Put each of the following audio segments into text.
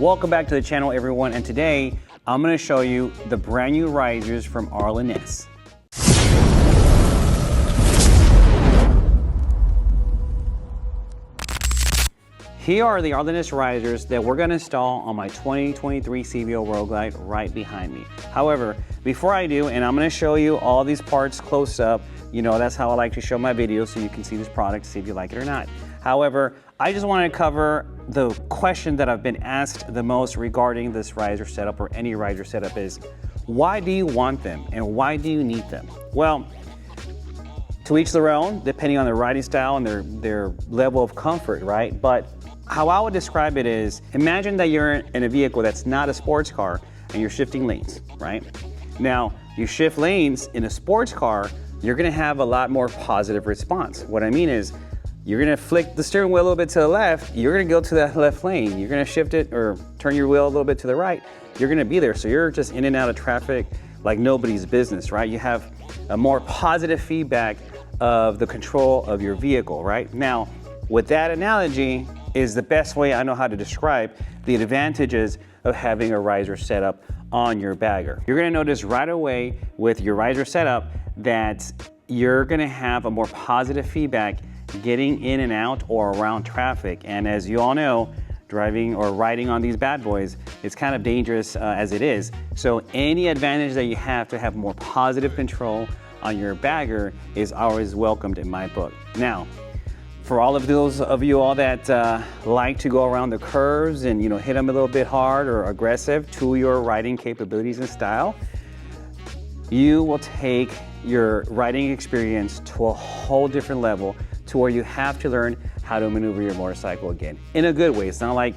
Welcome back to the channel, everyone, and today I'm going to show you the brand new risers from Arlen Ness. Here are the Arlen Ness risers that we're going to install on my 2023 CVO Road Glide right behind me. However, before I do, and I'm going to show you all these parts close up, you know, that's how I like to show my videos so you can see this product, see if you like it or not. However, I just want to cover the question that I've been asked the most regarding this riser setup or any riser setup is, why do you want them and why do you need them? Well, to each their own, depending on their riding style and their level of comfort, right? But how I would describe it is, imagine that you're in a vehicle that's not a sports car and you're shifting lanes, right? Now, you shift lanes in a sports car, you're gonna have a lot more positive response. What I mean is, you're gonna flick the steering wheel a little bit to the left, you're gonna go to that left lane, you're gonna shift it or turn your wheel a little bit to the right, you're gonna be there. So you're just in and out of traffic like nobody's business, right? You have a more positive feedback of the control of your vehicle, right? Now, with that analogy is the best way I know how to describe the advantages of having a riser setup on your bagger. You're gonna notice right away with your riser setup that you're gonna have a more positive feedback getting in and out or around traffic. And as you all know, driving or riding on these bad boys, it's kind of dangerous as it is. So any advantage that you have to have more positive control on your bagger is always welcomed in my book. Now, for all of those of you all that like to go around the curves and hit them a little bit hard or aggressive to your riding capabilities and style, you will take your riding experience to a whole different level to where you have to learn how to maneuver your motorcycle again in a good way. It's not like,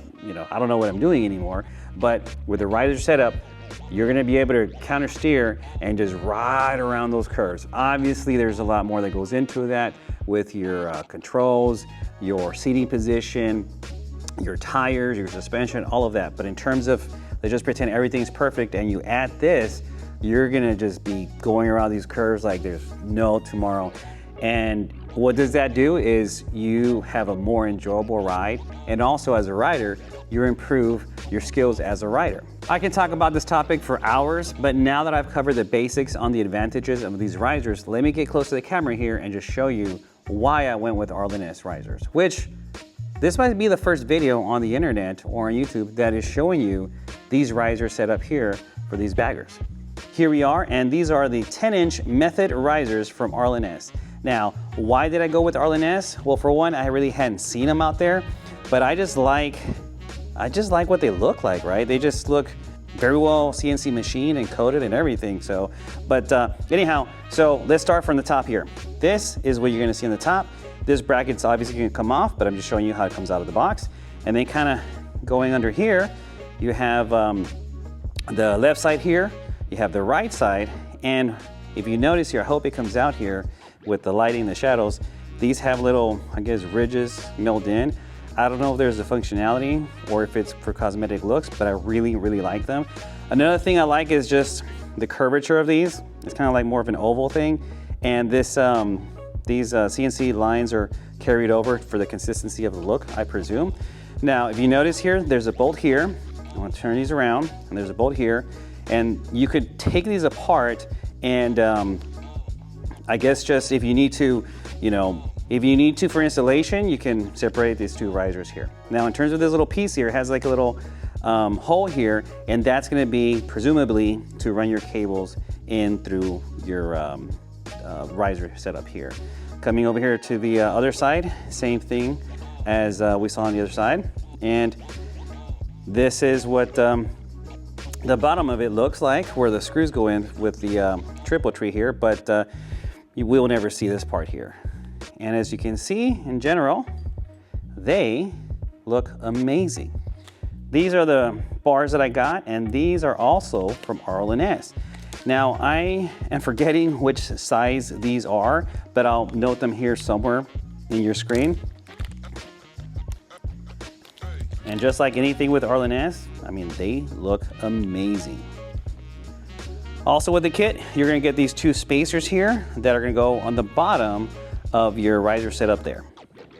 I don't know what I'm doing anymore, but with the riser setup, you're gonna be able to counter steer and just ride around those curves. Obviously, there's a lot more that goes into that with your controls, your seating position, your tires, your suspension, all of that. But in terms of, let's just pretend everything's perfect and you add this, you're gonna just be going around these curves like there's no tomorrow. And what does that do is you have a more enjoyable ride, and also as a rider, you improve your skills as a rider. I can talk about this topic for hours, but now that I've covered the basics on the advantages of these risers, let me get close to the camera here and just show you why I went with Arlen Ness risers, which this might be the first video on the internet or on YouTube that is showing you these risers set up here for these baggers. Here we are, and these are the 10-inch method risers from Arlen Ness. Now, why did I go with Arlen Ness? Well, for one, I really hadn't seen them out there, but I just like what they look like, right? They just look very well CNC machined and coated and everything. So, but anyhow, so let's start from the top here. This is what you're gonna see on the top. This bracket's obviously gonna come off, but I'm just showing you how it comes out of the box. And then kind of going under here, you have the left side here, you have the right side, and if you notice here, I hope it comes out here with the lighting, the shadows, these have little, I guess, ridges milled in. I don't know if there's a functionality or if it's for cosmetic looks, but I really, really like them. Another thing I like is just the curvature of these. It's kind of like more of an oval thing. And this, these CNC lines are carried over for the consistency of the look, I presume. Now, if you notice here, there's a bolt here. I want to turn these around, and there's a bolt here. And you could take these apart and I guess just if you need to, for installation, you can separate these two risers here. Now, in terms of this little piece here, it has like a little hole here, and that's gonna be presumably to run your cables in through your riser setup here. Coming over here to the other side, same thing as we saw on the other side. And this is what the bottom of it looks like, where the screws go in with the triple tree here, but you will never see this part here. And as you can see, in general, they look amazing. These are the bars that I got, and these are also from Arlen Ness. Now, I am forgetting which size these are, but I'll note them here somewhere in your screen. And just like anything with Arlen Ness, I mean, they look amazing. Also with the kit, you're gonna get these two spacers here that are gonna go on the bottom of your riser setup there.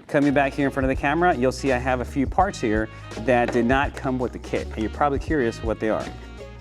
Coming back here in front of the camera, you'll see I have a few parts here that did not come with the kit, and you're probably curious what they are.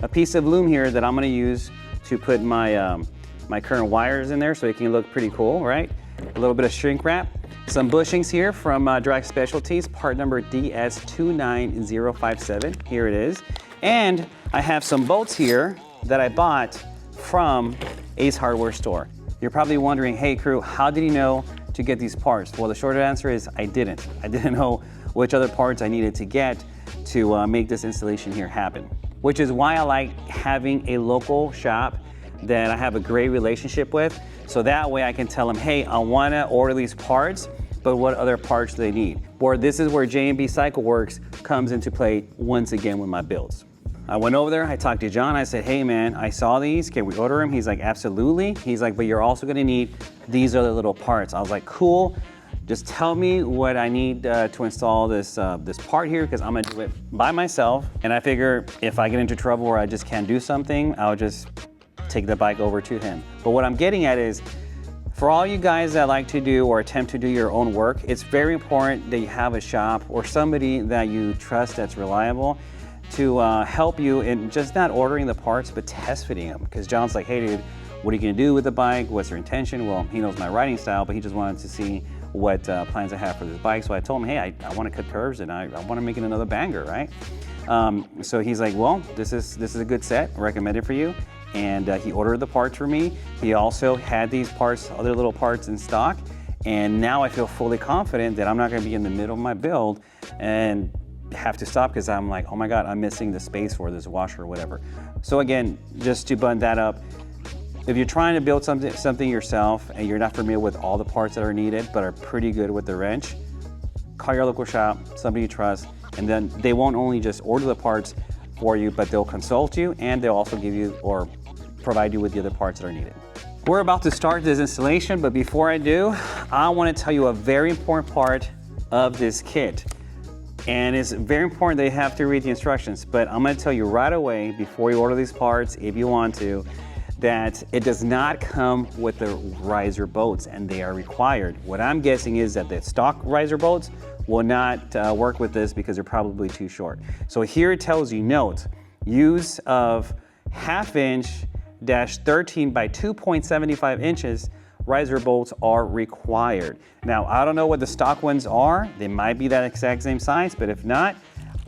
A piece of loom here that I'm gonna use to put my, my current wires in there so it can look pretty cool, right? A little bit of shrink wrap. Some bushings here from Trask Specialties, part number DS29057. Here it is. And I have some bolts here that I bought from Ace Hardware store. You're probably wondering, hey crew, how did you know to get these parts? Well, the short answer is I didn't. I didn't know which other parts I needed to get to make this installation here happen. Which is why I like having a local shop that I have a great relationship with. So that way I can tell them, hey, I wanna order these parts, but what other parts do they need? Or this is where J&B CycleWorks comes into play once again with my builds. I went over there, I talked to John, I said, hey man, I saw these, can we order them? He's like, absolutely. He's like, but you're also gonna need these other little parts. I was like, cool, just tell me what I need to install this, this part here, because I'm gonna do it by myself. And I figure if I get into trouble or I just can't do something, I'll just take the bike over to him. But what I'm getting at is, for all you guys that like to do or attempt to do your own work, it's very important that you have a shop or somebody that you trust that's reliable to help you in just not ordering the parts, but test fitting them. Because John's like, hey dude, what are you gonna do with the bike? What's your intention? Well, he knows my riding style, but he just wanted to see what plans I have for this bike. So I told him, hey, I wanna cut curves and I wanna make it another banger, right? So he's like, well, this is a good set, recommended for you. And he ordered the parts for me. He also had these parts, other little parts in stock. And now I feel fully confident that I'm not gonna be in the middle of my build and have to stop because I'm like, oh my God, I'm missing the space for this washer or whatever. So again, just to button that up, if you're trying to build something yourself and you're not familiar with all the parts that are needed, but are pretty good with the wrench, call your local shop, somebody you trust, and then they won't only just order the parts for you, but they'll consult you and they'll also give you or provide you with the other parts that are needed. We're about to start this installation, but before I do, I want to tell you a very important part of this kit. And it's very important that you have to read the instructions, but I'm going to tell you right away before you order these parts, if you want to, that it does not come with the riser bolts, and they are required. What I'm guessing is that the stock riser bolts will not work with this because they're probably too short. So here it tells you, note, use of 1/2 inch -13 by 2.75 inches riser bolts are required. Now, I don't know what the stock ones are. They might be that exact same size, but if not,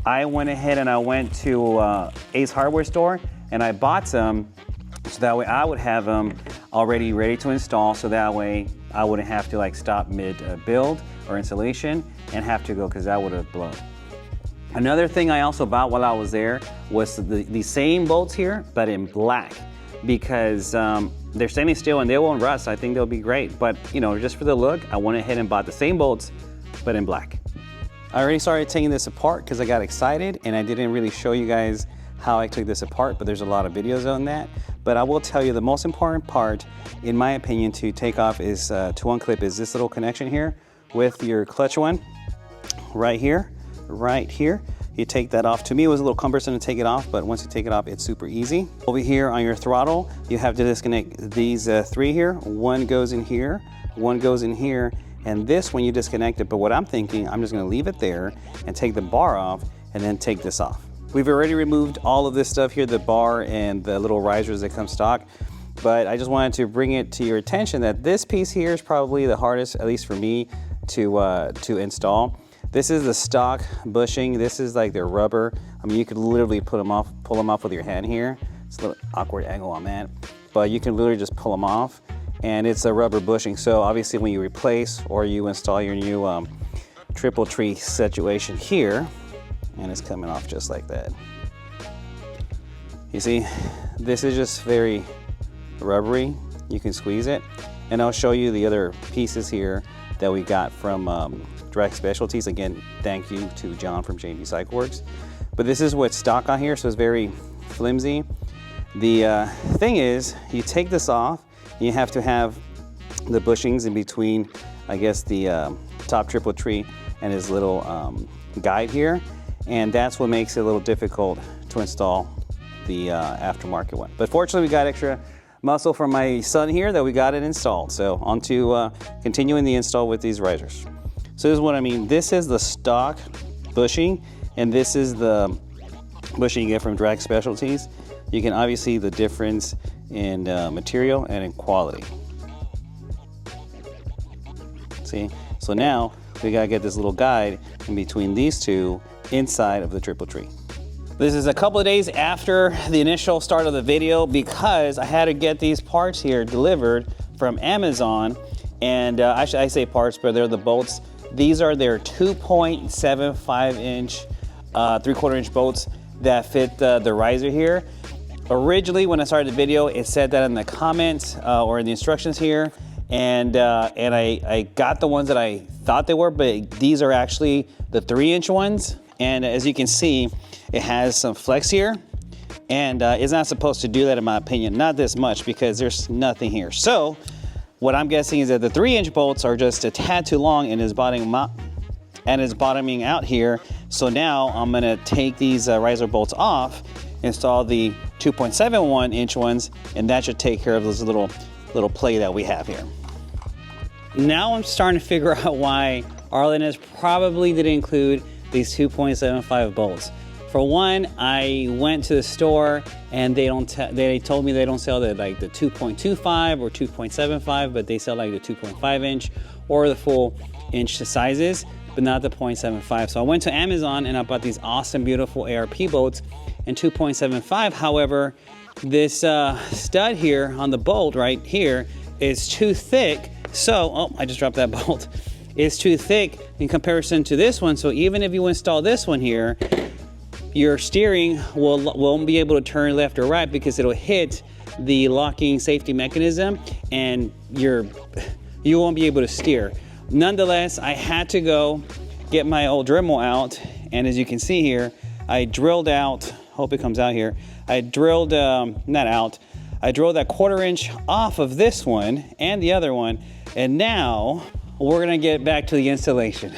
I went ahead and I went to Ace Hardware store and I bought some so that way I would have them already ready to install, so that way I wouldn't have to like stop mid build or installation and have to go, because that would have blown. Another thing I also bought while I was there was the same bolts here, but in black, because they're stainless steel and they won't rust. I think they'll be great, but you know, just for the look, I went ahead and bought the same bolts, but in black. I already started taking this apart because I got excited and I didn't really show you guys how I took this apart, but there's a lot of videos on that. But I will tell you the most important part, in my opinion, to take off is, to unclip, is this little connection here with your clutch one, right here. You take that off. To me, it was a little cumbersome to take it off, but once you take it off, it's super easy. Over here on your throttle, you have to disconnect these 3 here. One goes in here, one goes in here, and this when you disconnect it. But what I'm thinking, I'm just gonna leave it there and take the bar off and then take this off. We've already removed all of this stuff here, the bar and the little risers that come stock, but I just wanted to bring it to your attention that this piece here is probably the hardest, at least for me, to install. This is the stock bushing. This is like their rubber. I mean, you could literally pull them off with your hand here. It's a little awkward angle on that, but you can literally just pull them off, and it's a rubber bushing. So obviously when you replace or you install your new triple tree situation here, and it's coming off just like that. You see, this is just very rubbery. You can squeeze it, and I'll show you the other pieces here that we got from Trask Specialties. Again, thank you to John from J&B CycleWorks. But this is what's stock on here, so it's very flimsy. The thing is, you take this off, you have to have the bushings in between, I guess, the top triple tree and his little guide here, and that's what makes it a little difficult to install the aftermarket one. But fortunately, we got extra muscle from my son here that we got it installed. So on to continuing the install with these risers. So this is what I mean. This is the stock bushing, and this is the bushing you get from Drag Specialties. You can obviously see the difference in material and in quality. See? So now we gotta get this little guide in between these two inside of the triple tree. This is a couple of days after the initial start of the video because I had to get these parts here delivered from Amazon. And actually I say parts, but they're the bolts. These are their 2.75 inch, 3/4 inch bolts that fit the riser here. Originally, when I started the video, it said that in the comments or in the instructions here, and I got the ones that I thought they were, but these are actually the 3-inch ones. And as you can see, it has some flex here, and it's not supposed to do that in my opinion, not this much because there's nothing here. So what I'm guessing is that the 3-inch bolts are just a tad too long and is bottoming out here. So now I'm gonna take these riser bolts off, install the 2.71 inch ones, and that should take care of this little play that we have here. Now I'm starting to figure out why Arlen Ness probably didn't include these 2.75 bolts. For one, I went to the store and they told me they don't sell the 2.25 or 2.75, but they sell like the 2.5 inch or the full inch sizes, but not the 0.75. So I went to Amazon and I bought these awesome, beautiful ARP bolts in 2.75. However, this stud here on the bolt right here is too thick. So, oh, I just dropped that bolt. It's too thick in comparison to this one. So even if you install this one here, your steering won't be able to turn left or right because it'll hit the locking safety mechanism and you won't be able to steer. Nonetheless, I had to go get my old Dremel out, and as you can see here, I drilled out, hope it comes out here, I drilled, not out, I drilled that 1/4 inch off of this one and the other one, and now we're gonna get back to the installation.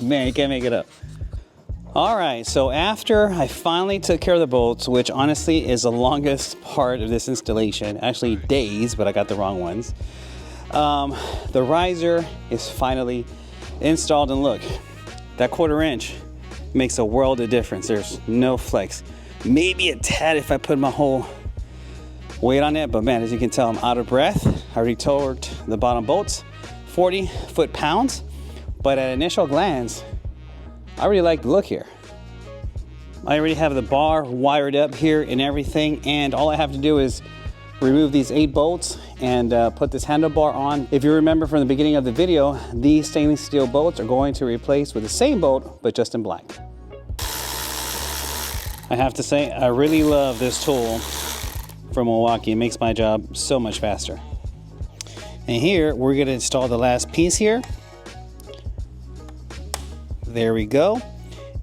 Man, you can't make it up. All right, so after I finally took care of the bolts, which honestly is the longest part of this installation, actually days, but I got the wrong ones. The riser is finally installed, and look, that 1/4 inch makes a world of difference. There's no flex. Maybe a tad if I put my whole weight on it, but man, as you can tell, I'm out of breath. I already torqued the bottom bolts, 40 foot-pounds, but at initial glance, I really like the look here. I already have the bar wired up here and everything, and all I have to do is remove these 8 bolts and put this handlebar on. If you remember from the beginning of the video, these stainless steel bolts are going to replace with the same bolt, but just in black. I have to say, I really love this tool from Milwaukee. It makes my job so much faster. And here, we're gonna install the last piece here. There we go.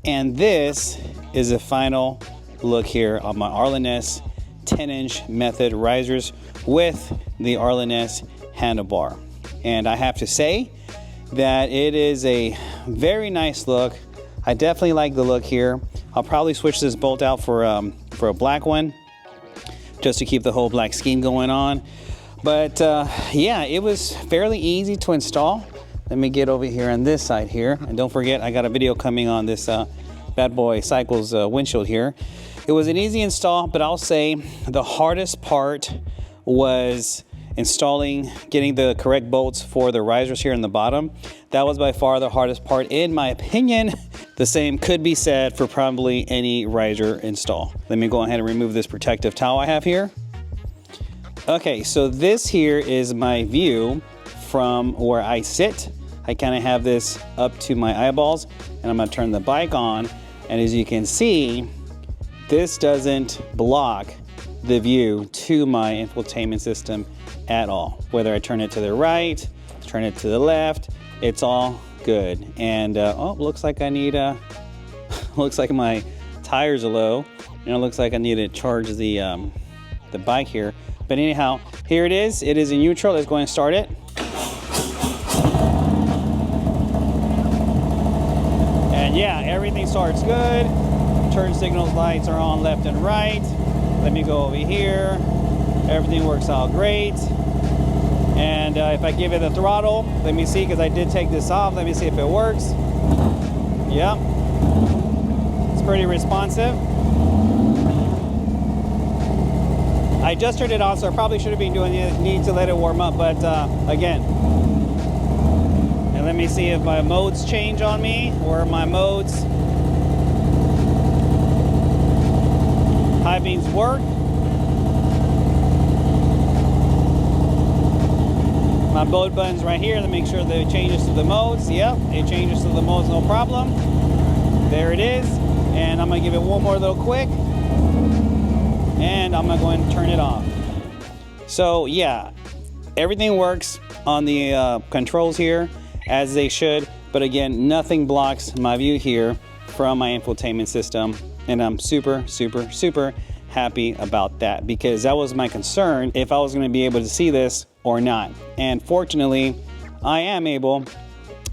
And this is the final look here on my Arlen Ness 10-inch method risers with the Arlen Ness handlebar. And I have to say that it is a very nice look. I definitely like the look here. I'll probably switch this bolt out for a black one, just to keep the whole black scheme going on. But yeah, it was fairly easy to install. Let me get over here on this side here. And don't forget, I got a video coming on this Bad Boy Cycles windshield here. It was an easy install, but I'll say the hardest part was installing, getting the correct bolts for the risers here in the bottom. That was by far the hardest part, in my opinion. The same could be said for probably any riser install. Let me go ahead and remove this protective towel I have here. Okay, so this here is my view from where I sit. I kind of have this up to my eyeballs, and I'm gonna turn the bike on. And as you can see, this doesn't block the view to my infotainment system at all. Whether I turn it to the right, turn it to the left, it's all good. And oh, looks like I need looks like my tires are low, and it looks like I need to charge the bike here. But anyhow, here it is. It is in neutral. Let's go ahead and start it. And yeah, everything starts good. Turn signals lights are on left and right. Let me go over here. Everything works out great. And if I give it the throttle, let me see, because I did take this off. Let me see if it works. Yep. It's pretty responsive. I just turned it on, so I probably should have been doing it. Need to let it warm up, but again. And let me see if my modes change on me, or my modes. High beams work. My mode button's right here to make sure that it changes to the modes. Yep, it changes to the modes, no problem. There it is. And I'm gonna give it one more little quick. And I'm gonna go ahead and turn it off. So yeah, everything works on the controls here as they should. But again, nothing blocks my view here from my infotainment system. And I'm super, super, super happy about that, because that was my concern, if I was going to be able to see this or not. And fortunately, I am able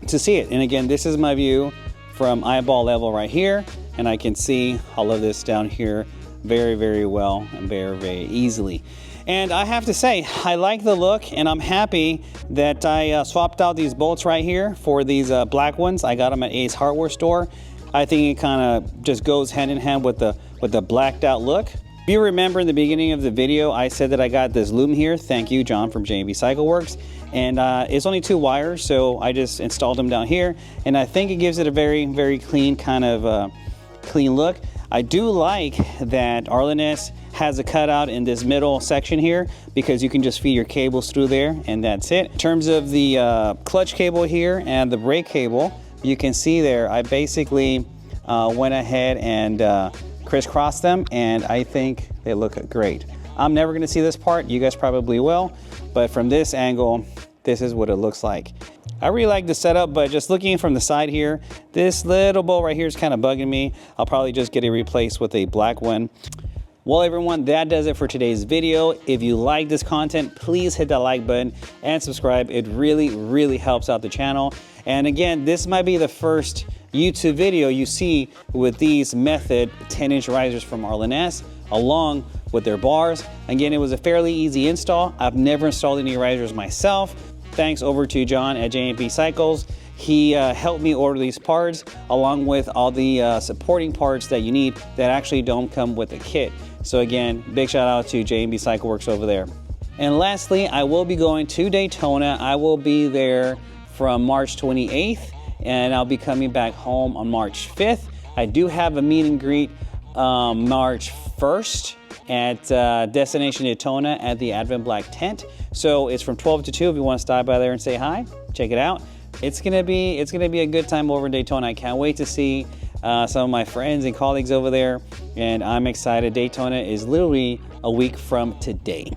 to see it. And again, this is my view from eyeball level right here, and I can see all of this down here very, very well and very, very easily. And I have to say, I like the look, and I'm happy that I swapped out these bolts right here for these black ones. I got them at Ace Hardware Store. I think it kind of just goes hand in hand with the blacked out look. If you remember in the beginning of the video, I said that I got this loom here. Thank you, John from J&B Cycle Works. And it's only 2 wires, so I just installed them down here. And I think it gives it a very, very clean kind of clean look. I do like that Arlen Ness has a cutout in this middle section here, because you can just feed your cables through there, and that's it. In terms of the clutch cable here and the brake cable, you can see there, I basically went ahead and crisscrossed them, and I think they look great. I'm never gonna see this part, you guys probably will, but from this angle, this is what it looks like. I really like the setup, but just looking from the side here, this little bolt right here is kind of bugging me. I'll probably just get it replaced with a black one. Well, everyone, that does it for today's video. If you like this content, please hit that like button and subscribe. It really, really helps out the channel. And again, this might be the first YouTube video you see with these Method 10-inch risers from Arlen Ness, along with their bars. Again, it was a fairly easy install. I've never installed any risers myself. Thanks over to John at J&B Cycles. He helped me order these parts, along with all the supporting parts that you need that actually don't come with a kit. So again, big shout out to J&B Cycle Works over there. And lastly, I will be going to Daytona. I will be there from March 28th, and I'll be coming back home on March 5th. I do have a meet and greet March 1st at Destination Daytona at the Advanblack tent. So it's from 12 to 2 if you want to stop by there and say hi, check it out. It's gonna be a good time over in Daytona. I can't wait to see some of my friends and colleagues over there, and I'm excited. Daytona is literally a week from today.